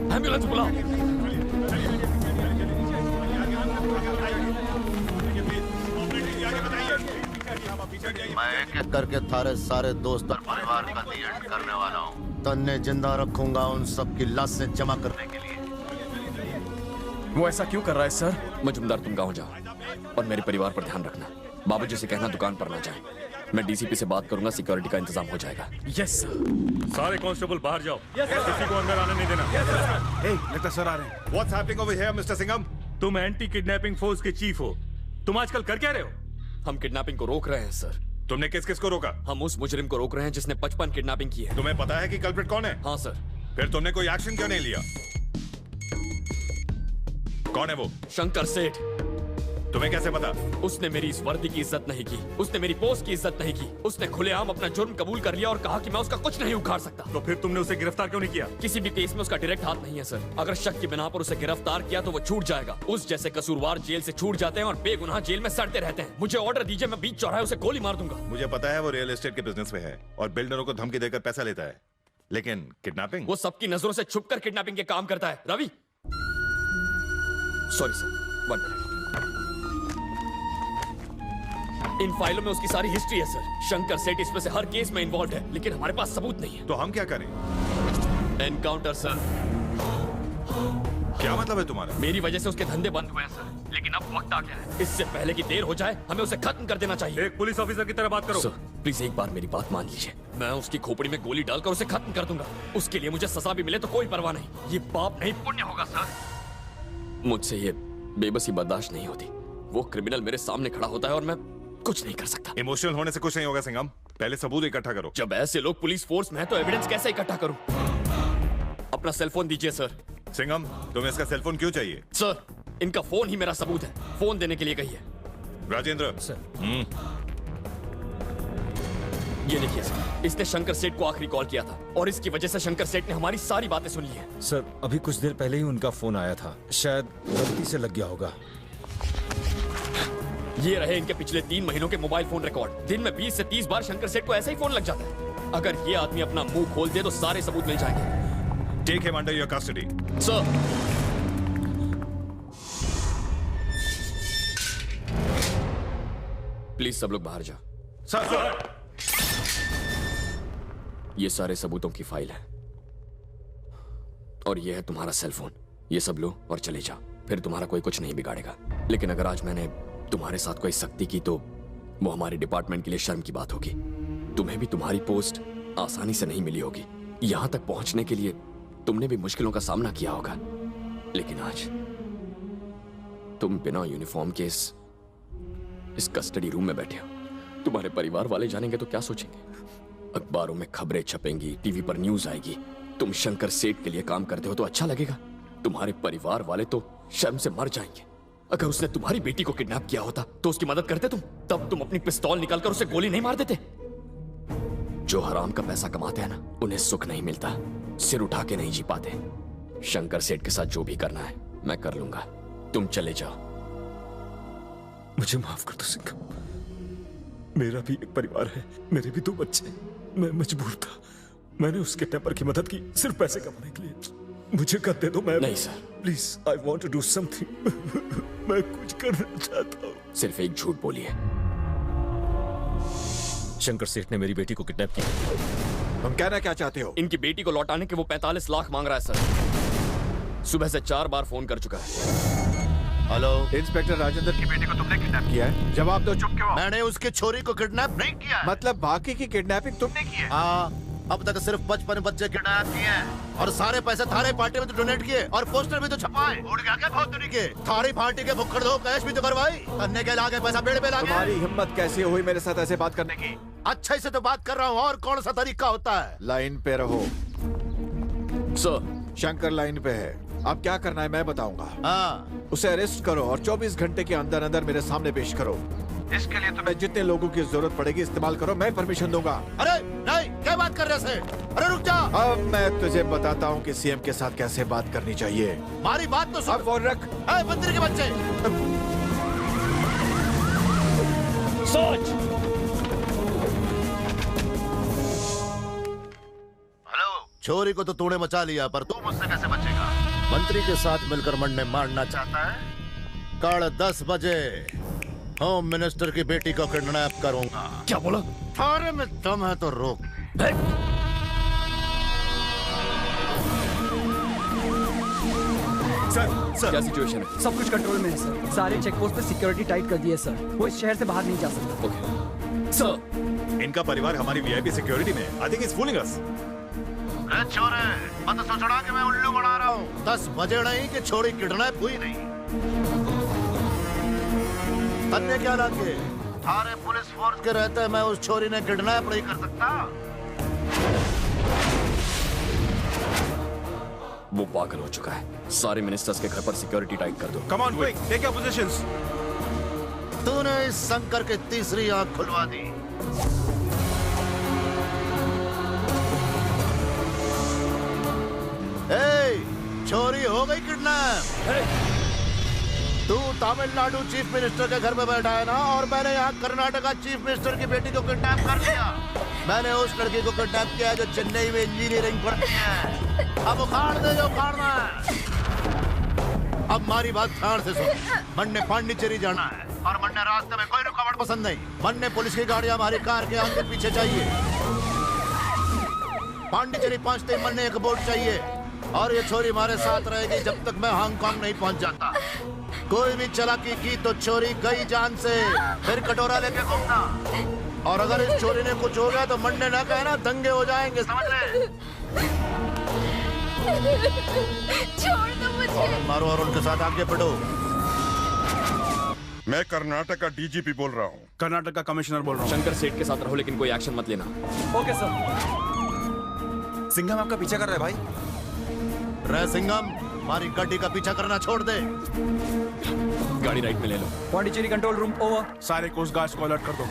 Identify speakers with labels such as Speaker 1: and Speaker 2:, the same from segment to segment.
Speaker 1: Ambulance बुलाओ।
Speaker 2: मैं एक एक करके थारे सारे दोस्त और परिवार का दी एंड करने वाला हूँ। तन्ने जिंदा रखूंगा उन सब की लाशें जमा करने के लिए।
Speaker 3: वो ऐसा क्यों कर रहा है सर?
Speaker 1: मजुमदार, तुम गाँव जाओ और मेरे परिवार पर ध्यान रखना। बाबूजी से कहना दुकान पर ना जाए। मैं डीसीपी से बात करूंगा, सिक्योरिटी का इंतजाम हो जाएगा।
Speaker 3: Yes sir.
Speaker 4: सारे कांस्टेबल बाहर जाओ। किसी को अंदर आने नहीं देना।
Speaker 5: हे, लगता सर आ रहे हैं। What's happening over here, Mr. Singham?
Speaker 4: तुम एंटी किडनैपिंग फोर्स के चीफ हो। तुम आजकल कर क्या रहे हो?
Speaker 1: हम किडनैपिंग को रोक रहे हैं सर।
Speaker 5: तुमने किस किस को रोका?
Speaker 1: हम उस मुजरिम को रोक रहे हैं जिसने 55 किडनैपिंग की है।
Speaker 5: तुम्हें पता है कि कल्प्रिट कौन है?
Speaker 1: हाँ सर।
Speaker 5: फिर तुमने कोई एक्शन क्यों नहीं लिया? कौन है वो?
Speaker 1: शंकर सेठ।
Speaker 5: तुम्हें कैसे पता?
Speaker 1: उसने मेरी इस वर्दी की इज्जत नहीं की, उसने मेरी पोस्ट की इज्जत नहीं की, उसने खुलेआम अपना जुर्म कबूल कर लिया और कहा कि मैं उसका कुछ नहीं उखाड़ सकता।
Speaker 4: तो फिर तुमने उसे गिरफ्तार क्यों नहीं किया?
Speaker 1: किसी भी केस में उसका डायरेक्ट हाथ नहीं है सर। अगर शक की बिना पर उसे गिरफ्तार किया तो वो छूट जाएगा। उस जैसे कसूरवार जेल से छूट जाते हैं और बेगुनाह जेल में सड़ते रहते हैं। मुझे ऑर्डर दीजिए, मैं बीच चौराहे उसे गोली मार दूंगा।
Speaker 5: मुझे पता है वो रियल एस्टेट के बिजनेस में है और बिल्डरों को धमकी देकर पैसा लेता है, लेकिन किडनैपिंग?
Speaker 1: वो सबकी नजरों से छुपकर किडनैपिंग के काम करता है। Ravi, sorry sir, 1 minute. इन फाइलों में उसकी सारी हिस्ट्री है सर। शंकर सेठ इसमें से हर केस में इन्वॉल्व है, लेकिन हमारे पास सबूत नहीं है।
Speaker 5: तो हम क्या करें?
Speaker 1: Encounter sir.
Speaker 5: क्या मतलब है तुम्हारा?
Speaker 1: मेरी वजह से उसके धंधे बंद हुए हैं सर, लेकिन अब वक्त आ गया है। इससे पहले कि देर हो जाए हमें उसे खत्म कर देना चाहिए।
Speaker 4: एक पुलिस ऑफिसर की तरह बात करो।
Speaker 1: सर प्लीज एक बार मेरी बात मान लीजिए। मैं उसकी खोपड़ी में गोली डालकर उसे खत्म कर दूंगा। उसके लिए मुझे सजा भी मिले तो कोई परवाह नहीं। ये पाप नहीं पुण्य होगा सर। मुझसे ये बेबसी बर्दाश्त नहीं होती। वो क्रिमिनल मेरे सामने खड़ा होता है और मैं कुछ नहीं कर सकता।
Speaker 5: इमोशनल होने से कुछ नहीं होगा सिंघम। पहले सबूत इकट्ठा करो।
Speaker 1: जब ऐसे लोग पुलिस फोर्स में है तो एविडेंस कैसे इकट्ठा करूं? अपना सेलफोन दीजिए सर।
Speaker 5: सिंघम, तुम्हें इसका सेलफोन क्यों चाहिए?
Speaker 1: सर इनका फोन ही मेरा सबूत है। फोन देने के लिए कहिए।
Speaker 5: राजेंद्र
Speaker 3: सर।
Speaker 1: ये देखिए सर, इसने शंकर सेठ को आखिरी कॉल किया था और इसकी वजह से शंकर सेठ ने हमारी सारी बातें सुन ली हैं।
Speaker 3: सर अभी कुछ देर पहले ही उनका फोन आया था, शायद गलती से लग गया होगा।
Speaker 1: ये रहे इनके पिछले 3 महीनों के मोबाइल फोन रिकॉर्ड। दिन में 20 से 30 बार शंकर सेठ को ऐसा ही फोन लग जाता है। अगर ये आदमी अपना मुंह खोल दे तो सारे सबूत मिल जाएंगे।
Speaker 5: Take him under your custody.
Speaker 1: Sir please सब लोग बाहर जाओ।
Speaker 5: सर
Speaker 1: ये सारे सबूतों की फाइल है और ये है तुम्हारा सेलफोन। ये सब लो और चले जाओ, फिर तुम्हारा कोई कुछ नहीं बिगाड़ेगा। लेकिन अगर आज मैंने तुम्हारे साथ कोई सख्ती की तो वो हमारे डिपार्टमेंट के लिए शर्म की बात होगी। तुम्हें भी तुम्हारी पोस्ट आसानी से नहीं मिली होगी। यहां तक पहुंचने के लिए तुमने भी मुश्किलों का सामना किया होगा, लेकिन आज तुम बिना यूनिफॉर्म के इस कस्टडी रूम में बैठे हो। तुम्हारे परिवार वाले जानेंगे तो क्या सोचेंगे? अखबारों में खबरें छपेंगी, टीवी पर न्यूज आएगी। तुम शंकर सेठ के लिए काम करते हो तो अच्छा लगेगा। तुम्हारे परिवार वाले तो शर्म से मर जाएंगे। अगर उसने तुम्हारी बेटी को किडनैप किया होता तो उसकी मदद करते तुम? तब तुम अपनी पिस्तौल निकालकर उसे गोली नहीं मार देते? जो हराम का पैसा कमाते हैं ना, उन्हें सुख नहीं मिलता, सिर उठा के नहीं जी पाते। शंकर सेठ के साथ जो भी करना है मैं कर लूंगा। तुम चले जाओ।
Speaker 3: मुझे माफ कर दो सिंघम। मेरा भी एक परिवार है, मेरे भी 2 बच्चे। मैं मजबूर था। मैंने उसके टेम्पर की मदद की सिर्फ पैसे कमाने के लिए। मुझे कर दे दो। मैं
Speaker 1: नहीं sir,
Speaker 3: please, I want to do something. मैं कुछ करना चाहता हूँ।
Speaker 1: सिर्फ एक झूठ बोलिए।
Speaker 3: शंकर सेठ ने मेरी बेटी को किडनैप किया।
Speaker 5: तुम कहना क्या चाहते हो?
Speaker 1: इनकी बेटी को लौटाने के वो 45 लाख मांग रहा है सर। सुबह से 4 बार फोन कर चुका है।
Speaker 2: हेलो,
Speaker 5: इंस्पेक्टर राजेंद्र की बेटी को तुमने किडनैप किया है? जवाब दो। चुप क्यों?
Speaker 2: मैंने उसकी छोरी को किडनैप नहीं किया है।
Speaker 5: मतलब बाकी की किडनैपिंग तुमने की है?
Speaker 2: हाँ, अब तक सिर्फ 55 बच्चे किडनैप किए हैं और सारे पैसे थारे पार्टी में तो डोनेट किए और पोस्टर भी तो छपाए। उड़ गया क्या बहुत दूरी के? थारी पार्टी के भुक्खड़ दो कैश भी तो करवाई। अन्य के लागे पैसा बेड़ पे लागे।
Speaker 5: तुम्हारी हिम्मत कैसे हुई मेरे साथ ऐसे बात करने की?
Speaker 2: अच्छे से तो बात कर रहा हूँ, और कौन सा तरीका होता है?
Speaker 5: लाइन पे रहो।
Speaker 1: सर
Speaker 5: शंकर लाइन पे है। अब क्या करना है मैं बताऊंगा।
Speaker 2: हाँ,
Speaker 5: उसे अरेस्ट करो और 24 घंटे के अंदर अंदर मेरे सामने पेश करो। इसके लिए तुम्हें जितने लोगों की जरूरत पड़ेगी इस्तेमाल करो, मैं परमिशन दूंगा।
Speaker 2: अरे नहीं, क्या बात कर रहे थे? अरे रुक जा।
Speaker 5: अब मैं तुझे बताता हूँ कि सीएम के साथ कैसे बात करनी चाहिए।
Speaker 2: हमारी बात तो सुन।
Speaker 5: अब फोन रख।
Speaker 2: मंदिर के बच्चे।
Speaker 1: सोच।
Speaker 2: हेलो, चोरी को तो तूने मचा लिया, पर तू मुझसे कैसे बचेगा? मंत्री के साथ मिलकर मरने मारना चाहता है? 10:30 बजे होम मिनिस्टर की बेटी को किडनैप करूंगा।
Speaker 1: क्या बोला?
Speaker 2: थारे में दम है तो रोक।
Speaker 3: सर
Speaker 1: क्या सिचुएशन है?
Speaker 6: सब कुछ कंट्रोल में है सर। सारे चेक पोस्ट पे सिक्योरिटी टाइट कर दी है सर। वो इस शहर से बाहर नहीं जा सकता।
Speaker 1: ओके सर,
Speaker 3: इनका परिवार हमारी वीआईपी सिक्योरिटी में है। आई थिंक इज फूलिंग अस।
Speaker 2: छोरे मत सोचना कि मैं उल्लू बना रहा हूँ। 10 बजे नहीं कि छोरी किडनैप हुई नहीं। तन्ने क्या लगे? थारे पुलिस फोर्स के रहते मैं उस छोरी ने किडनैप नहीं कर सकता।
Speaker 1: वो पागल हो चुका है। सारे मिनिस्टर्स के घर पर सिक्योरिटी टाइट कर दो।
Speaker 3: Come on quick, take your positions.
Speaker 2: तूने इस शंकर की तीसरी आंख खुलवा दी। चोरी हो गई किडनैप। तू तमिलनाडु चीफ मिनिस्टर के घर में बैठा है ना, और मैंने यहाँ कर्नाटका चीफ मिनिस्टर की बेटी को किडनैप कर लिया। मैंने उस लड़की को किडनैप किया है जो चेन्नई में इंजीनियरिंग पढ़ती है। अब उखाड़ दे जो उखाड़ना है। अब हमारी बात ध्यान से सुन। मन ने पांडिचेरी जाना है और मन ने रास्ते में कोई रुकावट पसंद नहीं। मन ने पुलिस की गाड़ी हमारी कार के आगे पीछे चाहिए। पांडिचेरी पहुंचते ही मन ने एक बोट चाहिए, और ये छोरी हमारे साथ रहेगी जब तक मैं हांगकांग नहीं पहुंच जाता। कोई भी चालाकी की तो चोरी गई जान से। फिर कटोरा लेके घूमना, और अगर इस चोरी ने कुछ हो गया तो मंडे ना कहना, दंगे हो जाएंगे, समझ ले।
Speaker 7: छोड़ दो मुझे।
Speaker 2: मारो और उनके साथ आगे बढ़ो।
Speaker 8: मैं कर्नाटक का डीजीपी बोल रहा हूँ।
Speaker 4: कर्नाटक का कमिश्नर बोल रहा हूँ।
Speaker 1: शंकर सेठ के साथ रहो, लेकिन कोई एक्शन मत लेना।
Speaker 6: Okay sir.
Speaker 5: सिंघम आपका पीछा कर रहा है भाई।
Speaker 2: रे सिंघम, हमारी गाड़ी का पीछा करना छोड़ दे।
Speaker 1: गाड़ी राइट में ले लो।
Speaker 6: Pondicherry control room over.
Speaker 4: सारे कोस्ट गार्ड्स को अलर्ट कर दो।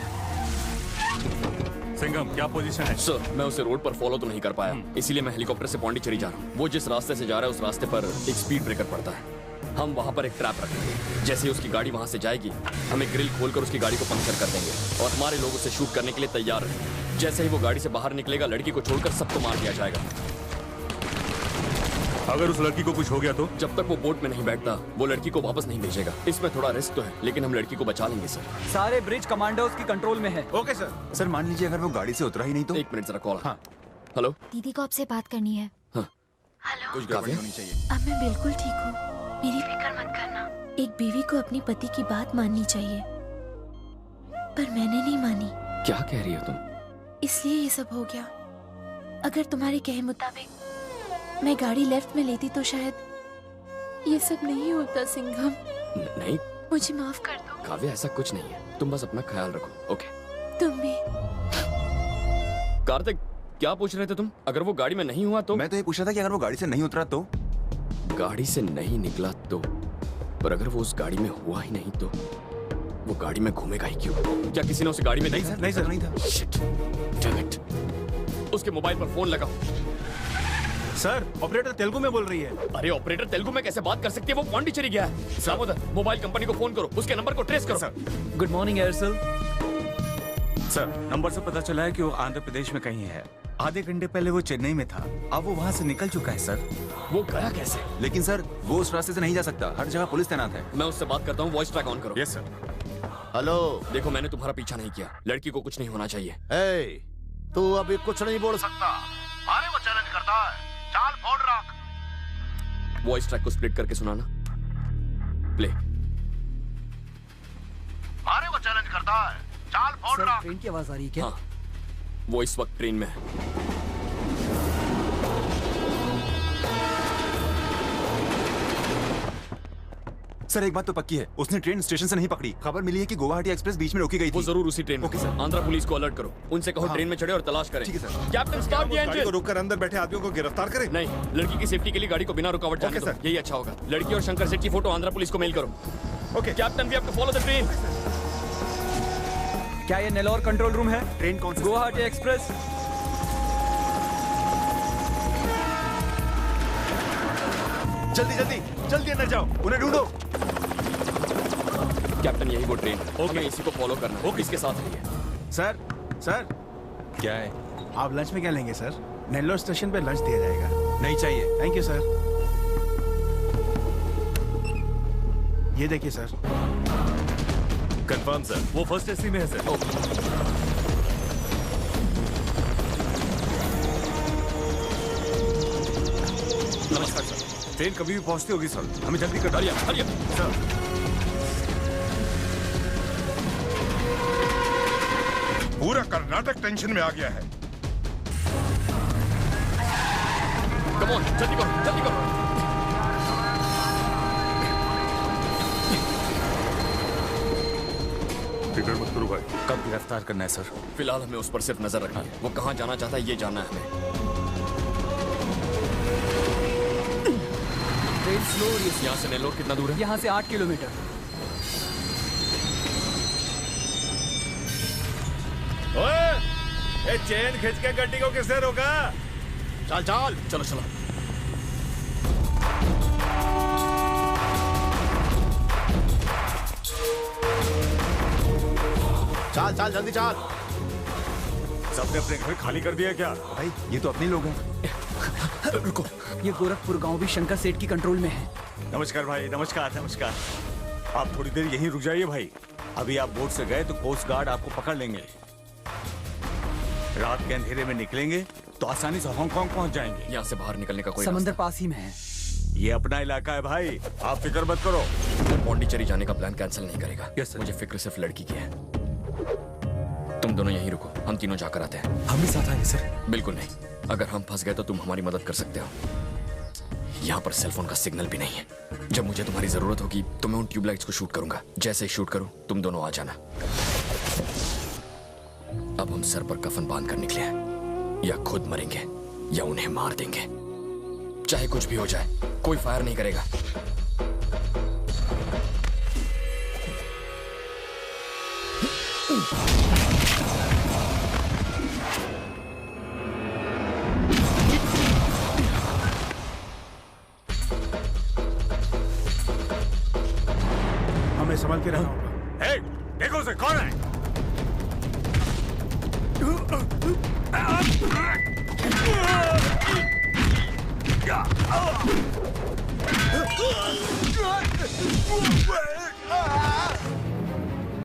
Speaker 4: सिंघम, क्या पोजीशन है?
Speaker 1: सर, मैं उसे रोड पर फॉलो तो नहीं कर पाया, इसीलिए मैं हेलीकॉप्टर से पौंडीचेरी जा रहा हूँ। वो जिस रास्ते से जा रहा है उस रास्ते पर एक स्पीड ब्रेकर पड़ता है। हम वहाँ पर एक ट्रैप रखेंगे। जैसे ही उसकी गाड़ी वहाँ से जाएगी, हमें ग्रिल खोलकर उसकी गाड़ी को पंक्चर कर देंगे और हमारे लोग उसे शूट करने के लिए तैयार रहेंगे। जैसे ही वो गाड़ी से बाहर निकलेगा, लड़की को छोड़कर सबको मार दिया जाएगा।
Speaker 4: अगर उस लड़की को कुछ हो गया तो?
Speaker 1: जब तक वो बोट में नहीं बैठता, वो लड़की को वापस नहीं भेजेगा। इसमें थोड़ा रिस्क तो है, लेकिन हम लड़की को बचा लेंगे सर।
Speaker 6: सारे ब्रिज कमांडोज की कंट्रोल में है।
Speaker 4: Okay sir.
Speaker 5: सर मान लीजिए अगर वो गाड़ी से उतरा ही नहीं तो?
Speaker 1: एक मिनट जरा कॉल। हाँ हेलो।
Speaker 7: दीदी को आपसे बात करनी है।
Speaker 1: हाँ
Speaker 7: हेलो।
Speaker 5: कुछ गड़बड़ी होनी चाहिए।
Speaker 7: अब मैं बिल्कुल ठीक हूँ, मेरी फिक्र मत करना। एक बीवी को अपने पति की बात माननी चाहिए, पर मैंने नहीं मानी।
Speaker 1: क्या कह रही हो तुम?
Speaker 7: इसलिए ये सब हो गया। अगर तुम्हारे कहे मुताबिक मैं गाड़ी लेफ्ट में लेती तो शायद ये सब नहीं होता। सिंघम,
Speaker 1: नहीं,
Speaker 7: मुझे माफ कर दो।
Speaker 1: काव्या, ऐसा कुछ नहीं है। तुम बस अपना ख्याल रखो। ओके।
Speaker 7: तुम भी।
Speaker 1: कार्तिक, क्या पूछ रहे थे तुम? अगर वो गाड़ी में नहीं हुआ तो?
Speaker 5: मैं तो ये पूछ रहा था कि अगर वो गाड़ी से नहीं उतरा तो?
Speaker 1: गाड़ी से नहीं निकला तो? पर अगर वो उस गाड़ी में हुआ ही नहीं तो वो गाड़ी में घूमेगा ही क्यों? क्या किसी ने उसे गाड़ी में
Speaker 5: नहीं सर, नहीं सर, नहीं था।
Speaker 1: Shit, damn it. उसके मोबाइल पर फोन लगाओ।
Speaker 4: सर, ऑपरेटर तेलुगु में बोल रही है।
Speaker 1: अरे ऑपरेटर तेलुगु में कैसे बात कर सकती है? वो पौंडीचेरी गया है। दामोदर, मोबाइल कंपनी को फोन करो, उसके नंबर को ट्रेस करो।
Speaker 4: Sir.
Speaker 6: Good morning Aircel.
Speaker 9: Sir, number से पता चला है कि वो आंध्र प्रदेश में कहीं है। आधे घंटे पहले वो चेन्नई में था, अब वो वहाँ से निकल चुका है सर।
Speaker 1: वो गया कैसे?
Speaker 5: लेकिन सर वो उस रास्ते से नहीं जा सकता, हर जगह पुलिस तैनात है।
Speaker 1: मैं उससे बात करता हूँ, वॉइस ट्रैक ऑन करो।
Speaker 4: Yes sir.
Speaker 2: हेलो।
Speaker 1: देखो, मैंने तुम्हारा पीछा नहीं किया। लड़की को कुछ नहीं होना चाहिए।
Speaker 2: ए, तू अभी कुछ नहीं बोल सकता। अरे वो चैलेंज करता है। चाल फोड़ रख।
Speaker 1: वॉइस ट्रैक को स्प्लिट करके सुनाना। प्ले।
Speaker 2: अरे वो चैलेंज करता है। चाल फोड़
Speaker 6: सर,
Speaker 2: रख।
Speaker 6: ट्रेन की आवाज आ रही है क्या?
Speaker 1: हाँ, वो इस वक्त ट्रेन में है।
Speaker 5: सर एक बात तो पक्की है, उसने ट्रेन स्टेशन से नहीं पकड़ी। खबर मिली है कि गुवाहाटी एक्सप्रेस बीच में रोकी गई थी।
Speaker 1: वो जरूर उसी ट्रेन में।
Speaker 5: Okay sir.
Speaker 1: आंध्रा पुलिस को अलर्ट करो, उनसे कहो ट्रेन में चढ़े और तलाश करें।
Speaker 5: ठीक है सर।
Speaker 1: कैप्टन, स्टॉप द
Speaker 3: गाड़ी को
Speaker 1: इंजन।
Speaker 3: रोककर अंदर बैठे आदमियों को गिरफ्तार करें।
Speaker 1: नहीं, लड़की की सेफ्टी के लिए गाड़ी को बिना रुकावट जाने
Speaker 3: ओके
Speaker 1: दो।
Speaker 3: सर।
Speaker 1: यही अच्छा होगा। लड़की और शंकर सेठ की फोटो आंध्रा पुलिस को मेल करो।
Speaker 3: Okay
Speaker 1: captain, we have to follow the train.
Speaker 6: क्या ये नेलोर कंट्रोल रूम है?
Speaker 9: ट्रेन कौन सी?
Speaker 6: गुवाहाटी एक्सप्रेस।
Speaker 3: जल्दी जल्दी जल्दी अंदर जाओ, उन्हें ढूंढो।
Speaker 1: कैप्टन, यही वो ट्रेन है। हमें इसी को फॉलो करना है। इसके साथ रहिए।
Speaker 9: सर, सर
Speaker 5: क्या है?
Speaker 9: आप लंच में क्या लेंगे सर?
Speaker 10: नेल्लोर स्टेशन पे लंच दिया जाएगा।
Speaker 9: नहीं चाहिए।
Speaker 10: Thank you sir. ये देखिए सर।
Speaker 4: कंफर्म सर, वो फर्स्ट एसी में है सर।
Speaker 9: नमस्कार सर। ट्रेन कभी भी पहुंचती होगी सर, हमें जल्दी कर
Speaker 1: हरिया हरिया
Speaker 9: सर।
Speaker 8: पूरा कर्नाटक टेंशन में आ गया है।
Speaker 1: कम ऑन, जल्दी करो जल्दी करो।
Speaker 8: फिक्र मत करो भाई।
Speaker 9: कब गिरफ्तार करना है सर?
Speaker 1: फिलहाल हमें उस पर सिर्फ नजर रखनी है। वो कहाँ जाना चाहता है ये जानना है हमें।
Speaker 6: ट्रेन स्लो हो रही है।
Speaker 1: यहाँ से नेल्लोर कितना दूर है?
Speaker 6: यहाँ से 8 किलोमीटर।
Speaker 4: ओए, ये चेन खींच के गड्डी को किसने रोका?
Speaker 2: चल चल
Speaker 1: चलो चलो।
Speaker 2: चल चल जल्दी चल।
Speaker 4: सबने अपने घर खाली कर दिया क्या?
Speaker 9: भाई ये तो अपने लोग हैं।
Speaker 1: रुको,
Speaker 6: ये गोरखपुर गांव भी शंकर सेठ की कंट्रोल में है।
Speaker 4: नमस्कार भाई, नमस्कार नमस्कार। आप थोड़ी देर यहीं रुक जाइए भाई। अभी आप बोट से गए तो कोस्ट गार्ड आपको पकड़ लेंगे। रात के अंधेरे में निकलेंगे तो आसानी से हांगकांग पहुंच जाएंगे।
Speaker 1: यहाँ से बाहर निकलने का कोई
Speaker 6: समंदर
Speaker 1: रास्ता?
Speaker 6: पास ही में है।
Speaker 4: ये अपना इलाका है भाई, आप फिक्र मत करो।
Speaker 1: मैं पौंडीचेरी जाने का प्लान कैंसिल नहीं करेगा।
Speaker 4: Yes, sir.
Speaker 1: मुझे फिक्र सिर्फ लड़की की है। तुम दोनों यहीं रुको, हम तीनों जाकर आते हैं।
Speaker 9: हम भी साथ आएंगे सर।
Speaker 1: बिल्कुल नहीं, अगर हम फंस गए तो तुम हमारी मदद कर सकते हो। यहाँ पर सेलफोन का सिग्नल भी नहीं है। जब मुझे तुम्हारी जरूरत होगी तो मैं उन ट्यूबलाइट्स को शूट करूंगा। जैसे ही शूट करूं तुम दोनों आ जाना। अब हम सर पर कफन बांध कर निकले हैं। या खुद मरेंगे या उन्हें मार देंगे। चाहे कुछ भी हो जाए, कोई फायर नहीं करेगा।
Speaker 10: हमें संभल के रहना होगा।
Speaker 4: हे, देखो उसे, कौन है?